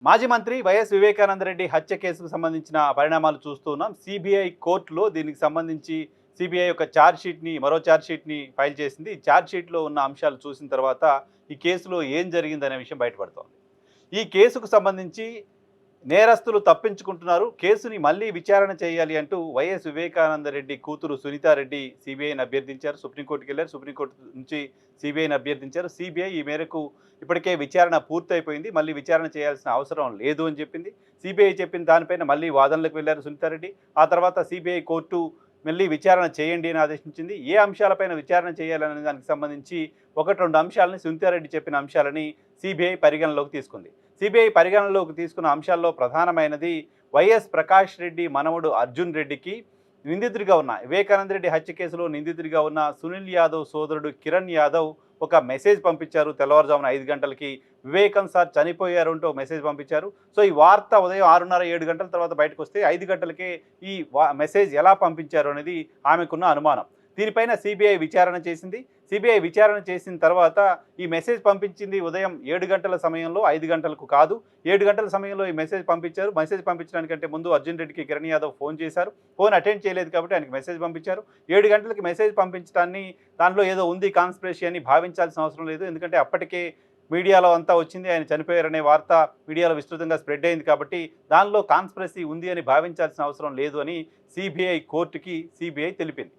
మాజీ మంత్రి వైఎస్ వివేకానందరెడ్డి హత్య కేసుకు సంబంధించిన పరిణామాలు చూస్తూ ఉన్నాం. సిబిఐ కోర్టులో దీనికి సంబంధించి సిబిఐ యొక్క మరో ఛార్జ్ షీట్‌ని ఫైల్ చేసింది. ఈ ఛార్జ్ షీట్‌లో ఉన్న అంశాలు చూసిన తర్వాత ఈ కేసులో ఏం జరిగిందనే విషయం బయటపడుతోంది. ఈ కేసుకు సంబంధించి నేరస్తులు తప్పించుకుంటున్నారు. కేసుని మళ్ళీ విచారణ చేయాలి అంటూ వైఎస్ వివేకానందరెడ్డి కూతురు సునీతారెడ్డి సిబిఐని అభ్యర్థించారు. సుప్రీంకోర్టుకెళ్లారు. సుప్రీంకోర్టు నుంచి సిబిఐని అభ్యర్థించారు. సిబిఐ ఈ మేరకు ఇప్పటికే విచారణ పూర్తయిపోయింది. మళ్ళీ విచారణ చేయాల్సిన అవసరం లేదు అని చెప్పింది. సిబిఐ చెప్పిన దానిపైన మళ్ళీ వాదనలకు వెళ్లారు సునీతారెడ్డి. ఆ తర్వాత సిబిఐ కోర్టు మళ్ళీ విచారణ చేయండి అని ఆదేశించింది. ఏ అంశాలపైన విచారణ చేయాలనే దానికి సంబంధించి 1, 2 అంశాలని సునీతారెడ్డి చెప్పిన అంశాలని సిబిఐ పరిగణనలోకి తీసుకుంది. సిబిఐ పరిగణనలోకి తీసుకున్న అంశాల్లో ప్రధానమైనది వైఎస్ ప్రకాష్ రెడ్డి మనవడు అర్జున్ రెడ్డికి నిందితుడిగా ఉన్న వివేకానంద రెడ్డి హత్య కేసులో నిందితుడిగా ఉన్న సునీల్ యాదవ్ సోదరుడు కిరణ్ యాదవ్ ఒక మెసేజ్ పంపించారు. తెల్లవారుజామున 5 గంటలకి వివేకం సార్ చనిపోయారు అంటూ మెసేజ్ పంపించారు. సో ఈ వార్త ఉదయం 6:30, 7 గంటల తర్వాత బయటకు వస్తే 5 గంటలకే ఈ మెసేజ్ ఎలా పంపించారు అనేది ఆమెకున్న అనుమానం. దీనిపైన సిబిఐ విచారణ చేసింది. సిబిఐ విచారణ చేసిన తర్వాత ఈ మెసేజ్ పంపించింది ఉదయం 7 గంటల సమయంలో, 5 గంటలకు కాదు. 7 గంటల సమయంలో ఈ మెసేజ్ పంపించారు. మెసేజ్ పంపించడానికంటే ముందు అర్జున్ రెడ్డికి కిరణ్ యాదవ్ ఫోన్ చేశారు. ఫోన్ అటెండ్ చేయలేదు కాబట్టి ఆయనకి మెసేజ్ పంపించారు. 7 గంటలకి మెసేజ్ పంపించడాన్ని దానిలో ఏదో ఉంది కాన్స్పిరసీ అని భావించాల్సిన అవసరం లేదు. ఎందుకంటే అప్పటికే మీడియాలో అంతా వచ్చింది. ఆయన చనిపోయారనే వార్త మీడియాలో విస్తృతంగా స్ప్రెడ్ అయింది కాబట్టి దానిలో కాన్స్పిరసీ ఉంది అని భావించాల్సిన అవసరం లేదు అని సిబిఐ కోర్టుకి సిబిఐ తెలిపింది.